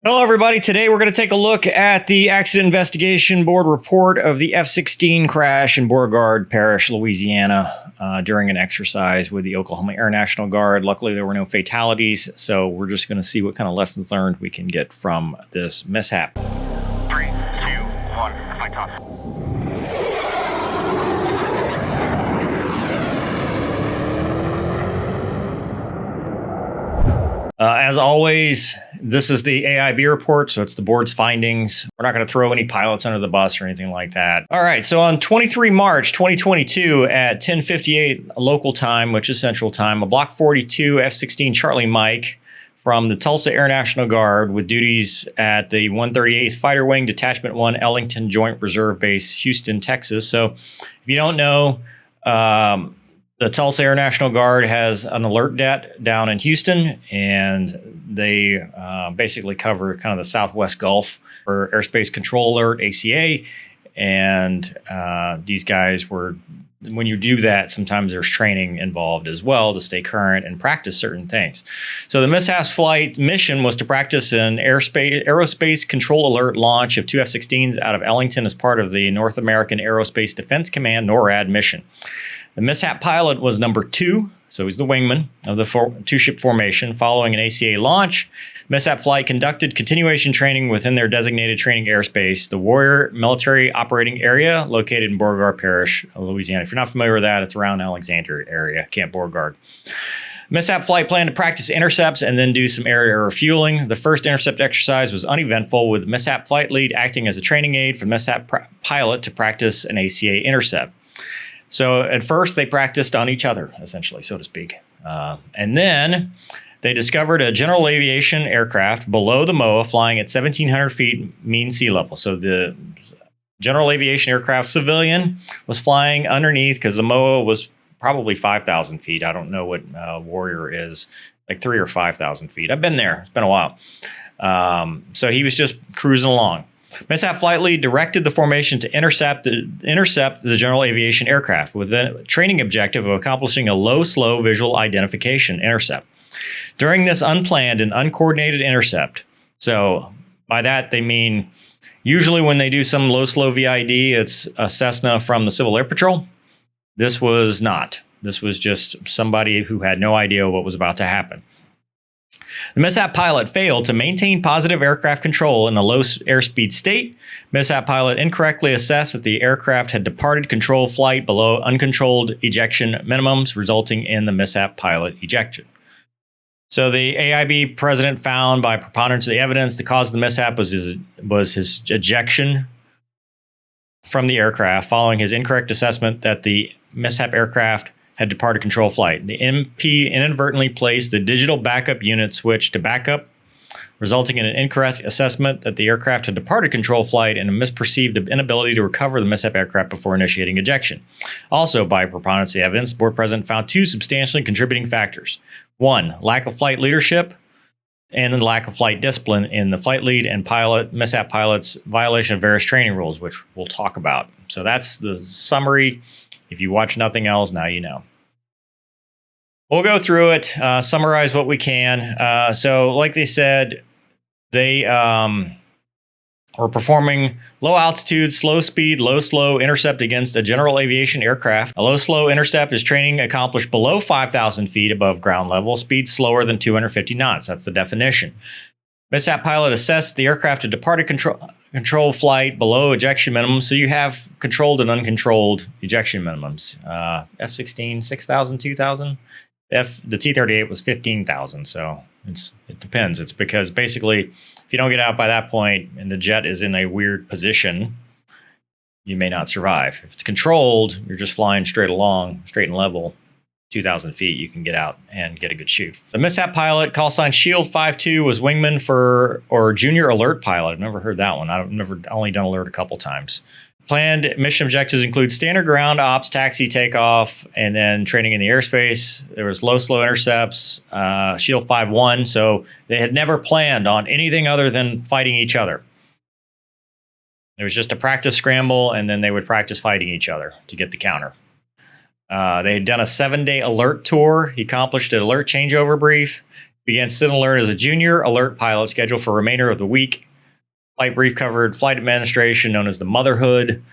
Hello, everybody. Today, we're going to take a look at the Accident Investigation Board report of the F-16 crash in Beauregard Parish, Louisiana, during an exercise with the Oklahoma Air National Guard. Luckily, there were no fatalities, so we're just going to see what kind of lessons learned we can get from this mishap. 3, 2, 1, flight off. As always, this is the AIB report, so it's the board's findings. We're not going to throw any pilots under the bus or anything like that. All right, so on 23 March 2022 at 10:58 local time, which is Central Time, a Block 42 F-16 Charlie Mike from the Tulsa Air National Guard with duties at the 138th Fighter Wing Detachment 1 Ellington Joint Reserve Base, Houston, Texas. So if you don't know, the Tulsa Air National Guard has an alert det down in Houston, and they basically cover kind of the Southwest Gulf for Airspace Control Alert, ACA. And these guys were, when you do that, sometimes there's training involved as well to stay current and practice certain things. So the mishaps flight mission was to practice an aerospace control alert launch of two F-16s out of Ellington as part of the North American Aerospace Defense Command NORAD mission. The mishap pilot was number 2, so he's the wingman of the two-ship formation. Following an ACA launch, mishap flight conducted continuation training within their designated training airspace, the Warrior Military Operating Area, located in Beauregard Parish, Louisiana. If you're not familiar with that, it's around Alexandria area, Camp Beauregard. Mishap flight planned to practice intercepts and then do some air-to-air refueling. The first intercept exercise was uneventful, with the mishap flight lead acting as a training aid for the mishap pilot to practice an ACA intercept. So at first they practiced on each other, essentially, so to speak. And then they discovered a general aviation aircraft below the MOA flying at 1,700 feet mean sea level. So the general aviation aircraft civilian was flying underneath, because the MOA was probably 5,000 feet. I don't know what Warrior is, like 3,000 or 5,000 feet. I've been there. It's been a while. So he was just cruising along. Mishap flight lead directed the formation to intercept the general aviation aircraft with the training objective of accomplishing a low-slow visual identification intercept. During this unplanned and uncoordinated intercept, so by that they mean usually when they do some low-slow VID, it's a Cessna from the Civil Air Patrol. This was not. This was just somebody who had no idea what was about to happen. The mishap pilot failed to maintain positive aircraft control in a low airspeed state. Mishap pilot incorrectly assessed that the aircraft had departed control flight below uncontrolled ejection minimums, resulting in the mishap pilot ejection. So the AIB president found by preponderance of the evidence the cause of the mishap was his ejection from the aircraft following his incorrect assessment that the mishap aircraft had departed control flight. The MP inadvertently placed the digital backup unit switch to backup, resulting in an incorrect assessment that the aircraft had departed control flight and a misperceived inability to recover the mishap aircraft before initiating ejection. Also, by preponderance of the evidence, the board president found 2 substantially contributing factors. 1, lack of flight leadership, and the lack of flight discipline in the flight lead and mishap pilot's violation of various training rules, which we'll talk about. So that's the summary. If you watch nothing else, now you know. We'll go through it, summarize what we can. So like they said, they were performing low altitude, slow speed, low slow intercept against a general aviation aircraft. A low slow intercept is training accomplished below 5,000 feet above ground level, speed slower than 250 knots. That's the definition. Mishap pilot assessed the aircraft had departed control flight below ejection minimum, so you have controlled and uncontrolled ejection minimums. F-16, 6,000, 2,000. The T-38 was 15,000, so it depends. It's because basically, if you don't get out by that point and the jet is in a weird position, you may not survive. If it's controlled, you're just flying straight along, straight and level, 2,000 feet, you can get out and get a good shoot. The mishap pilot, call sign Shield 52, was wingman or junior alert pilot. I've never heard that one. I've only done alert a couple times. Planned mission objectives include standard ground ops, taxi, takeoff, and then training in the airspace. There was low, slow intercepts, Shield 5-1, so they had never planned on anything other than fighting each other. It was just a practice scramble, and then they would practice fighting each other to get the counter. They had done a 7-day alert tour. He accomplished an alert changeover brief. Began sit alert as a junior alert pilot scheduled for remainder of the week. Flight brief covered flight administration, known as the motherhood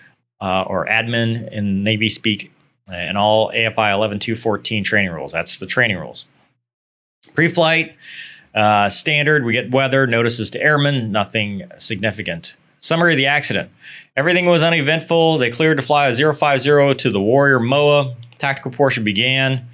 or admin in Navy speak, and all AFI 11214 training rules. That's the training rules. Pre-flight, standard, we get weather, notices to airmen, nothing significant. Summary of the accident. Everything was uneventful. They cleared to fly a 050 to the Warrior MOA. Tactical portion began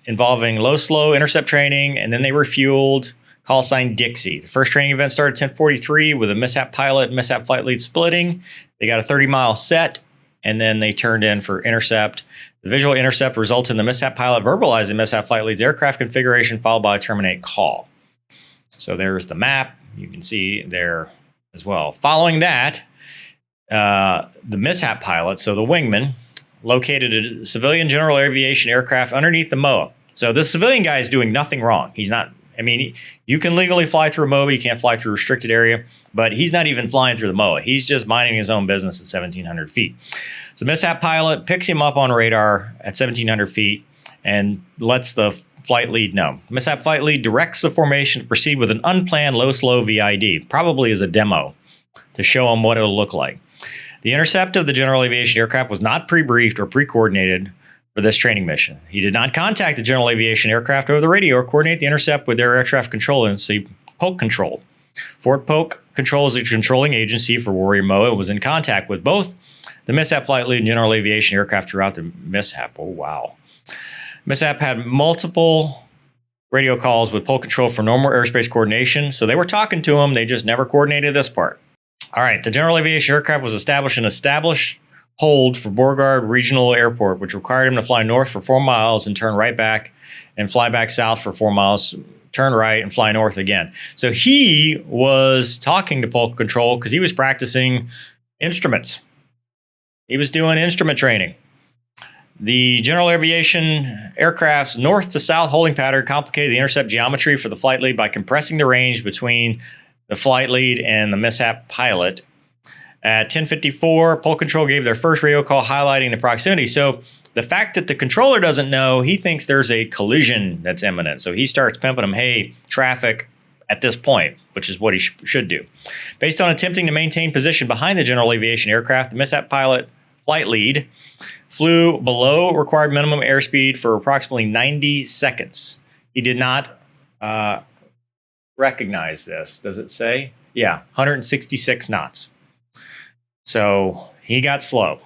involving low-slow intercept training, and then they refueled. Call sign Dixie. The first training event started at 10:43 with a mishap pilot and mishap flight lead splitting. They got a 30-mile set, and then they turned in for intercept. The visual intercept resulted in the mishap pilot verbalizing mishap flight lead's aircraft configuration, followed by a terminate call. So there's the map. You can see there as well. Following that, the mishap pilot, so the wingman, located a civilian general aviation aircraft underneath the MOA. So this civilian guy is doing nothing wrong. He's not, I mean, you can legally fly through a MOA. You can't fly through a restricted area, but he's not even flying through the MOA. He's just minding his own business at 1,700 feet. So mishap pilot picks him up on radar at 1,700 feet and lets the flight lead know. Mishap flight lead directs the formation to proceed with an unplanned low-slow VID, probably as a demo to show him what it'll look like. The intercept of the general aviation aircraft was not pre-briefed or pre-coordinated for this training mission. He did not contact the general aviation aircraft over the radio or coordinate the intercept with their air traffic control agency, Polk Control. Fort Polk Control is the controlling agency for Warrior MOA and was in contact with both the mishap flight lead and general aviation aircraft throughout the mishap. Oh, wow. Mishap had multiple radio calls with Polk Control for normal airspace coordination, so they were talking to him. They just never coordinated this part. All right, the general aviation aircraft was established hold for Beauregard Regional Airport, which required him to fly north for 4 miles and turn right back and fly back south for 4 miles, turn right and fly north again. So he was talking to Polk Control because he was practicing instruments. He was doing instrument training. The general aviation aircraft's north to south holding pattern complicated the intercept geometry for the flight lead by compressing the range between the flight lead and the mishap pilot. At 10:54, Polk Control gave their first radio call highlighting the proximity. So the fact that the controller doesn't know, he thinks there's a collision that's imminent. So he starts pimping them, hey, traffic at this point, which is what he should do. Based on attempting to maintain position behind the general aviation aircraft, the mishap pilot flight lead flew below required minimum airspeed for approximately 90 seconds. He did not recognize this. Does it say? Yeah, 166 knots. So he got slow.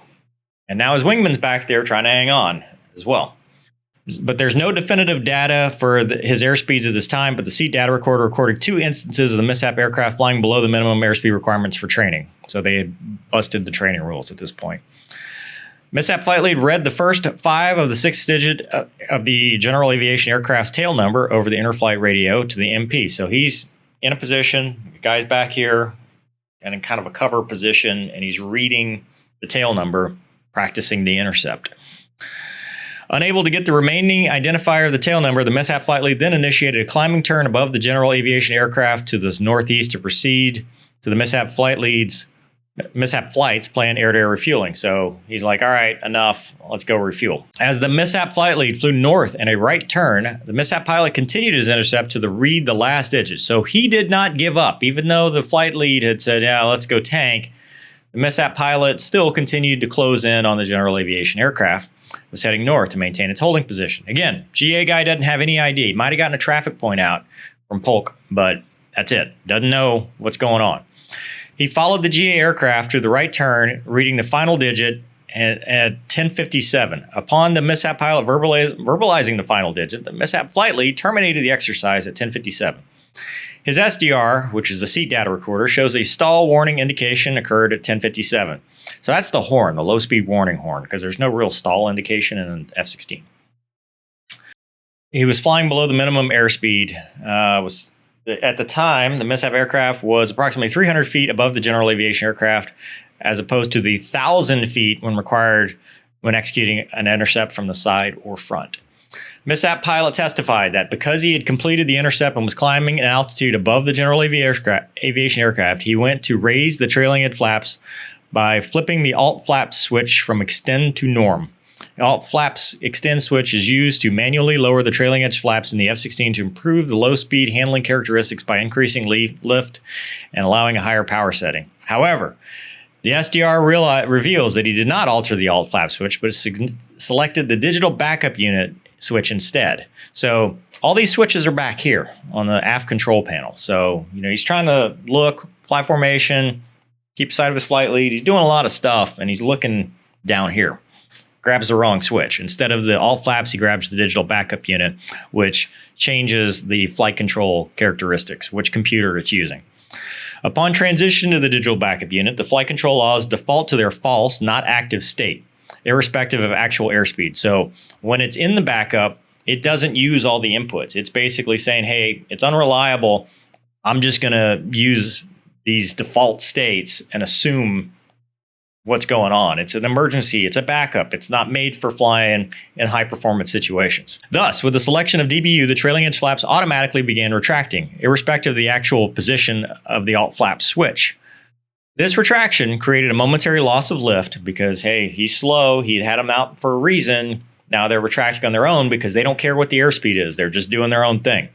And now his wingman's back there trying to hang on as well. But there's no definitive data for his airspeeds at this time, but the seat data recorder recorded 2 instances of the mishap aircraft flying below the minimum airspeed requirements for training. So they had busted the training rules at this point. Mishap flight lead read the first 5 of the 6 digit of the general aviation aircraft's tail number over the interflight radio to the MP. So he's in a position, the guy's back here, and in kind of a cover position, and he's reading the tail number, practicing the intercept. Unable to get the remaining identifier of the tail number, the mishap flight lead then initiated a climbing turn above the general aviation aircraft to the northeast to proceed to the mishap flight's planned air-to-air refueling. So he's like, all right, enough. Let's go refuel. As the mishap flight lead flew north in a right turn, the mishap pilot continued his intercept to read the last digits. So he did not give up. Even though the flight lead had said, yeah, let's go tank, the mishap pilot still continued to close in on the general aviation aircraft. It was heading north to maintain its holding position. Again, GA guy doesn't have any ID. Might have gotten a traffic point out from Polk, but that's it. Doesn't know what's going on. He followed the GA aircraft to the right turn, reading the final digit at 10:57. Upon the mishap pilot verbalizing the final digit, the mishap flight lead terminated the exercise at 10:57. His SDR, which is the seat data recorder, shows a stall warning indication occurred at 10:57. So that's the horn, the low-speed warning horn, because there's no real stall indication in an F-16. He was flying below the minimum airspeed. At the time, the mishap aircraft was approximately 300 feet above the general aviation aircraft, as opposed to the 1,000 feet when required when executing an intercept from the side or front. Mishap pilot testified that because he had completed the intercept and was climbing an altitude above the general aviation aircraft, he went to raise the trailing head flaps by flipping the alt flap switch from extend to norm. The alt flaps extend switch is used to manually lower the trailing edge flaps in the F-16 to improve the low speed handling characteristics by increasing lift and allowing a higher power setting. However, the SDR reveals that he did not alter the alt flap switch, but selected the digital backup unit switch instead. So all these switches are back here on the aft control panel. So, he's trying to look, fly formation, keep sight of his flight lead. He's doing a lot of stuff, and he's looking down here. Grabs the wrong switch. Instead of the alt flaps, he grabs the digital backup unit, which changes the flight control characteristics, which computer it's using. Upon transition to the digital backup unit, the flight control laws default to their false, not active state, irrespective of actual airspeed. So when it's in the backup, it doesn't use all the inputs. It's basically saying, hey, it's unreliable. I'm just going to use these default states and assume what's going on. It's an emergency. It's a backup. It's not made for flying in high performance situations. Thus, with the selection of DBU, the trailing edge flaps automatically began retracting, irrespective of the actual position of the alt flap switch. This retraction created a momentary loss of lift because, hey, he's slow. He'd had them out for a reason. Now they're retracting on their own because they don't care what the airspeed is. They're just doing their own thing.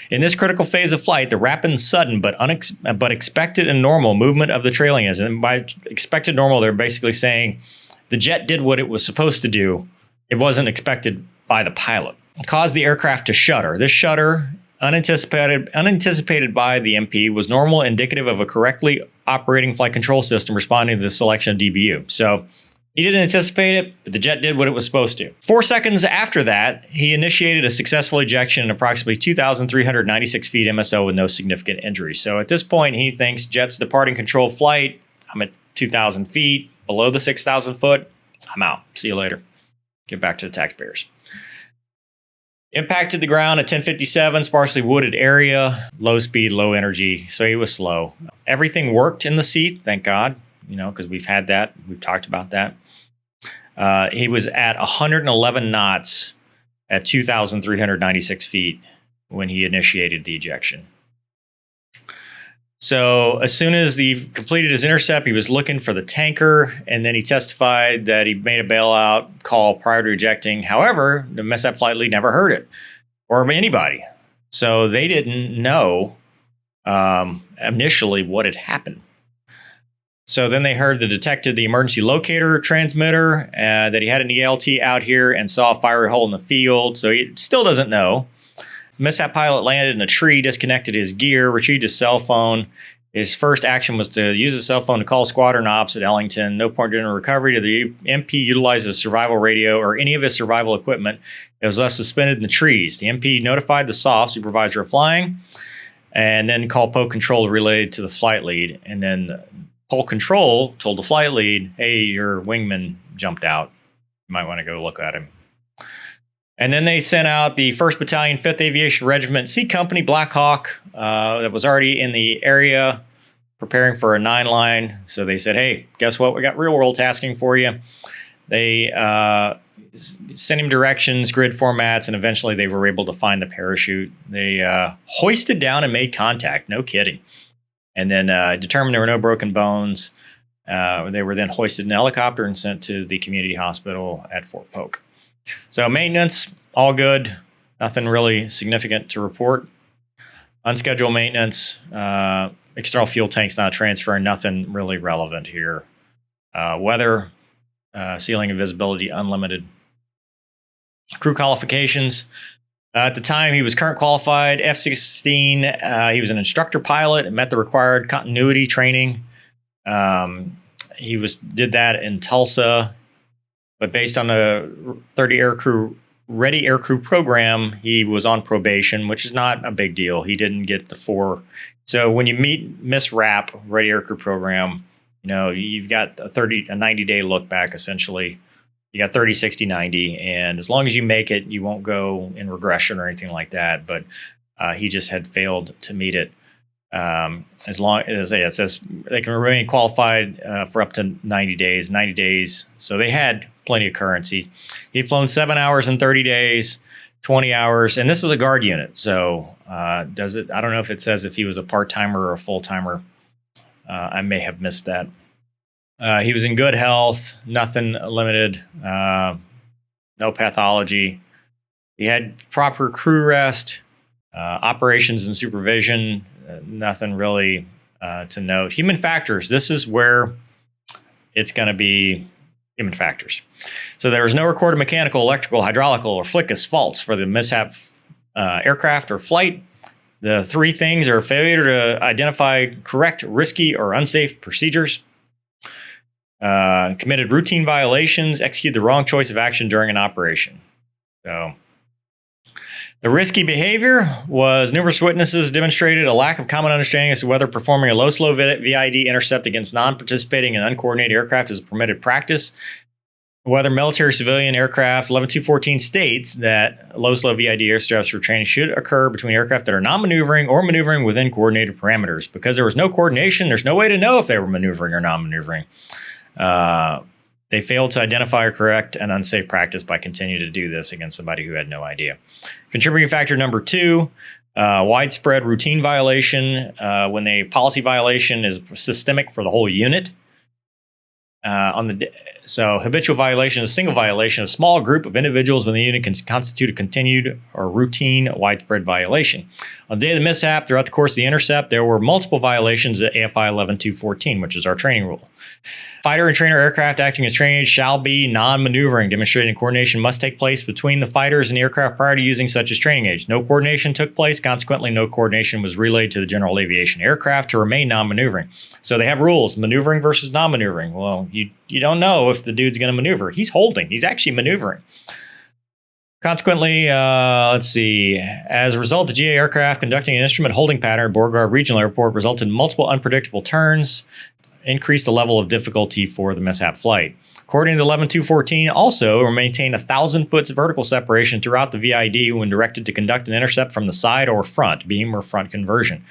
In this critical phase of flight, the rapid and sudden but expected and normal movement of the trailing edge, and by expected normal, they're basically saying the jet did what it was supposed to do. It wasn't expected by the pilot. It caused the aircraft to shudder. This shudder, unanticipated by the MP, was normal, indicative of a correctly operating flight control system responding to the selection of DBU. So he didn't anticipate it, but the jet did what it was supposed to. 4 seconds after that, he initiated a successful ejection at approximately 2,396 feet MSO with no significant injuries. So at this point, he thinks jet's departing controlled flight. I'm at 2,000 feet, below the 6,000 foot. I'm out. See you later. Get back to the taxpayers. Impacted the ground at 10:57, sparsely wooded area, low speed, low energy. So he was slow. Everything worked in the seat, thank God. Because we've had that. We've talked about that. He was at 111 knots at 2,396 feet when he initiated the ejection. So as soon as he completed his intercept, he was looking for the tanker, and then he testified that he made a bailout call prior to ejecting. However, the mishap flight lead never heard it, or anybody. So they didn't know initially what had happened. So then they heard the emergency locator transmitter, that he had an ELT out here and saw a fiery hole in the field. So he still doesn't know. Mishap pilot landed in a tree, disconnected his gear, retrieved his cell phone. His first action was to use his cell phone to call squadron ops at Ellington. No point in recovery to the MP utilized his survival radio or any of his survival equipment. It was left suspended in the trees. The MP notified the SOF, supervisor of flying, and then called PO control related to the flight lead. And then PO control told the flight lead, hey, your wingman jumped out. You might want to go look at him. And then they sent out the 1st Battalion, 5th Aviation Regiment C Company Black Hawk that was already in the area preparing for a 9-line. So they said, hey, guess what? We got real world tasking for you. They sent him directions, grid formats, and eventually they were able to find the parachute. They hoisted down and made contact. No kidding. And then determined there were no broken bones. They were then hoisted in a helicopter and sent to the community hospital at Fort Polk. So maintenance, all good. Nothing really significant to report. Unscheduled maintenance, external fuel tanks not transferring, nothing really relevant here. Weather, ceiling and visibility, unlimited. Crew qualifications. At the time, he was current qualified F-16. He was an instructor pilot and met the required continuity training. He did that in Tulsa. But based on the 30 aircrew ready aircrew program, he was on probation, which is not a big deal. He didn't get the 4. So when you miss RAP, ready aircrew program, you've got a 90-day look back, essentially. You got 30, 60, 90. And as long as you make it, you won't go in regression or anything like that. But he just had failed to meet it. As long as it says they can remain qualified for up to 90 days. 90 days. So they had plenty of currency. He'd flown 7 hours in 30 days, 20 hours, and this is a guard unit. So I don't know if it says if he was a part-timer or a full-timer. I may have missed that. He was in good health, nothing limited. no pathology. He had proper crew rest, operations and supervision, nothing really to note. Human factors, this is where it's going to be human factors. So there was no recorded mechanical, electrical, hydraulical, or flickus faults for the mishap aircraft or flight. The three things are failure to identify correct, risky, or unsafe procedures, committed routine violations, executed the wrong choice of action during an operation. So the risky behavior was numerous witnesses demonstrated a lack of common understanding as to whether performing a low-slow VID intercept against non-participating and uncoordinated aircraft is a permitted practice. Whether military civilian aircraft 11214 states that low-slow VID airstrafts for training should occur between aircraft that are non-maneuvering or maneuvering within coordinated parameters. Because there was no coordination, there's no way to know if they were maneuvering or non-maneuvering. They failed to identify a correct and unsafe practice by continuing to do this against somebody who had no idea. Contributing factor number 2, widespread routine violation. When a policy violation is systemic for the whole unit. So habitual violation is a single violation. A small group of individuals within the unit can constitute a continued or routine widespread violation. On the day of the mishap, throughout the course of the intercept, there were multiple violations at AFI 11214, which is our training rule. Fighter and trainer aircraft acting as training aids shall be non-maneuvering. Demonstrating coordination must take place between the fighters and the aircraft prior to using such as training aids. No coordination took place. Consequently, no coordination was relayed to the general aviation aircraft to remain non-maneuvering. So they have rules, maneuvering versus non-maneuvering. Well, you don't know if the dude's going to maneuver. He's holding. He's actually maneuvering. Consequently, let's see. As a result, the GA aircraft conducting an instrument holding pattern at Beauregard Regional Airport resulted in multiple unpredictable turns, increased the level of difficulty for the mishap flight. According to the 11214, also maintain 1,000 foot vertical separation throughout the VID when directed to conduct an intercept from the side or front, beam or front conversion.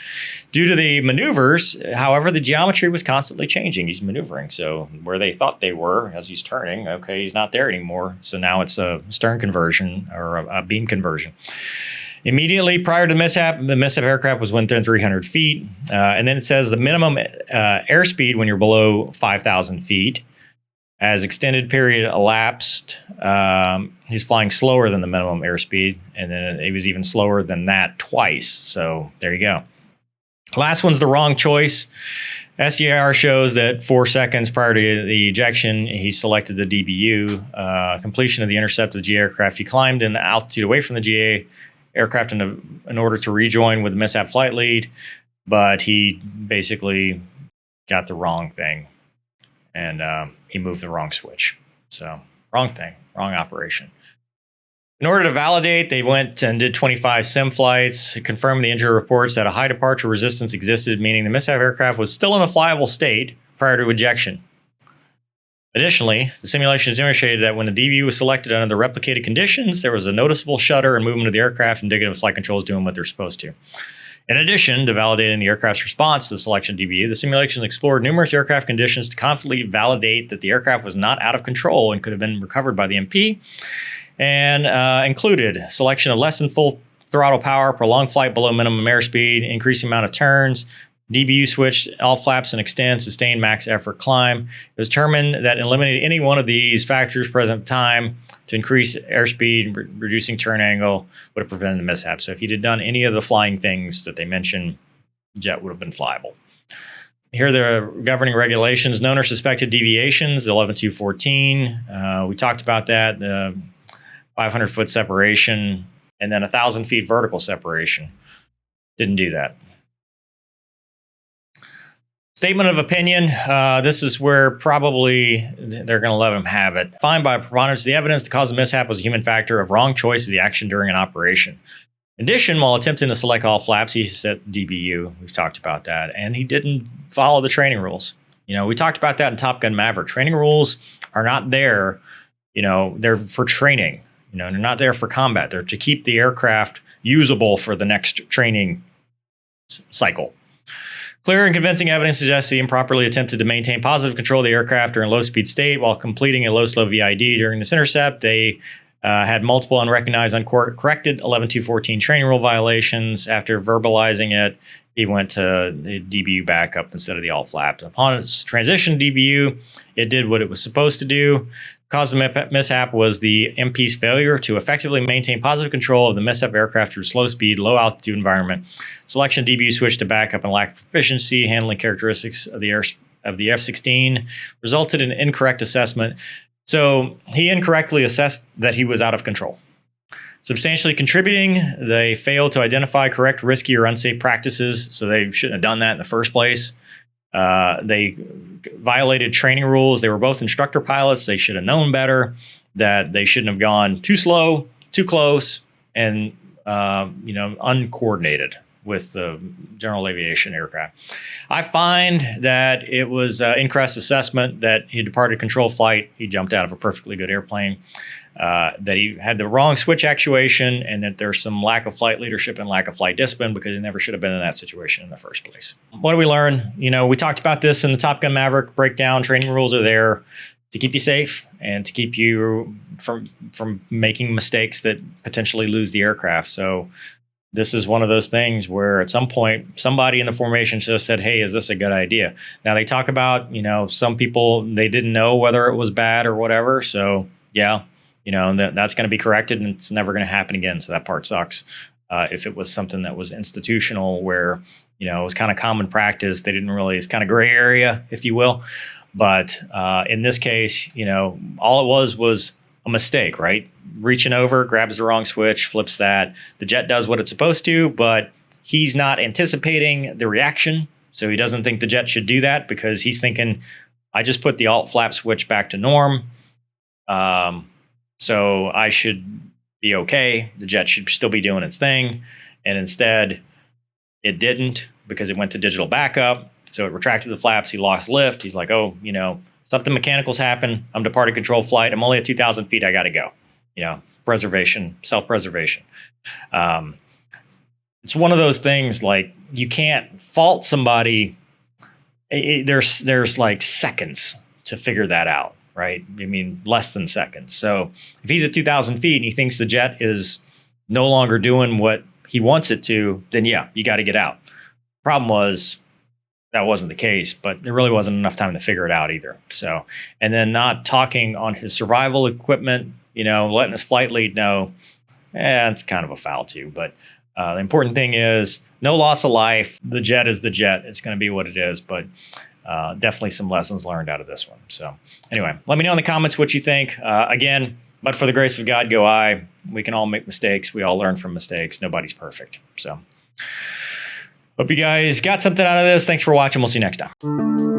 Due to the maneuvers, however, the geometry was constantly changing. He's maneuvering, so where they thought they were as he's turning, okay, he's not there anymore. So now it's a stern conversion or a beam conversion. Immediately prior to the mishap aircraft was within 300 feet. And then it says the minimum airspeed when you're below 5,000 feet. As extended period elapsed, he's flying slower than the minimum airspeed. And then he was even slower than that twice. So there you go. Last one's the wrong choice. SDR shows that 4 seconds prior to the ejection, he selected the DBU. Completion of the intercept of the GA aircraft, he climbed in altitude away from the GA aircraft in order to rejoin with the mishap flight lead, but he basically got the wrong thing, and he moved the wrong switch. So wrong thing, wrong operation. In order to validate, they went and did 25 sim flights, confirmed the injury reports that a high departure resistance existed, meaning the mishap aircraft was still in a flyable state prior to ejection. Additionally, the simulations demonstrated that when the DBU was selected under the replicated conditions, there was a noticeable shudder and movement of the aircraft indicative of flight controls doing what they're supposed to. In addition to validating the aircraft's response to the selection of DBU, the simulations explored numerous aircraft conditions to confidently validate that the aircraft was not out of control and could have been recovered by the MP, and included selection of less than full throttle power, prolonged flight below minimum airspeed, increasing amount of turns, DBU switched all flaps and extend, sustained max effort climb. It was determined that eliminating any one of these factors present at the time to increase airspeed, reducing turn angle, would have prevented the mishap. So if he'd have done any of the flying things that they mentioned, the jet would have been flyable. Here are the governing regulations. Known or suspected deviations, the 11214. We talked about that, the 500 foot separation, and then 1,000 feet vertical separation. Didn't do that. Statement of opinion, this is where probably they're going to let him have it. Find by preponderance of the evidence the cause of mishap was a human factor of wrong choice of the action during an operation. In addition, while attempting to select all flaps, he set DBU. We've talked about that. And he didn't follow the training rules. You know, we talked about that in Top Gun Maverick. Training rules are not there, you know, they're for training. You know, they're not there for combat. They're to keep the aircraft usable for the next training cycle. Clear and convincing evidence suggests he improperly attempted to maintain positive control of the aircraft during a low-speed state while completing a low-slow VID. During this intercept, they had multiple unrecognized, uncorrected 11214 training rule violations. After verbalizing it, he went to the DBU backup instead of the all flaps. Upon its transition to DBU, it did what it was supposed to do. Cause of the mishap was the MP's failure to effectively maintain positive control of the mishap aircraft through slow speed, low altitude environment. Selection DBU switch to backup and lack of proficiency handling characteristics of the F-16 resulted in incorrect assessment. So he incorrectly assessed that he was out of control. Substantially contributing, they failed to identify correct, risky, or unsafe practices, so they shouldn't have done that in the first place. They violated training rules. They were both instructor pilots. They should have known better, that they shouldn't have gone too slow, too close, and uncoordinated with the general aviation aircraft. I find that it was incorrect assessment that he departed control flight. He jumped out of a perfectly good airplane. That he had the wrong switch actuation, and that there's some lack of flight leadership and lack of flight discipline because he never should have been in that situation in the first place. What do we learn? We talked about this in the Top Gun Maverick breakdown. Training rules are there to keep you safe and to keep you from making mistakes that potentially lose the aircraft. So this is one of those things where at some point somebody in the formation just said, hey, is this a good idea? Now they talk about, some people, they didn't know whether it was bad or whatever. So yeah, that's going to be corrected and it's never going to happen again. So that part sucks. If it was something that was institutional where, it was kind of common practice, they didn't really, it's kind of gray area, if you will. But in this case, all it was a mistake, right? Reaching over, grabs the wrong switch, flips that. The jet does what it's supposed to, but he's not anticipating the reaction. So he doesn't think the jet should do that because he's thinking, I just put the alt flap switch back to norm. So I should be okay. The jet should still be doing its thing. And instead, it didn't because it went to digital backup. So it retracted the flaps. He lost lift. He's like, oh, something mechanical's happened. I'm departing control flight. I'm only at 2,000 feet. I got to go. Preservation, self-preservation. It's one of those things like you can't fault somebody. There's like seconds to figure that out. Right? Less than seconds. So if he's at 2,000 feet and he thinks the jet is no longer doing what he wants it to, then yeah, you got to get out. Problem was that wasn't the case, but there really wasn't enough time to figure it out either. So, and then not talking on his survival equipment, letting his flight lead know, it's kind of a foul too. But the important thing is no loss of life. The jet is the jet. It's going to be what it is. But definitely some lessons learned out of this one. So anyway, let me know in the comments what you think. Again, but for the grace of God go I. We can all make mistakes. We all learn from mistakes. Nobody's perfect. So hope you guys got something out of this. Thanks for watching. We'll see you next time.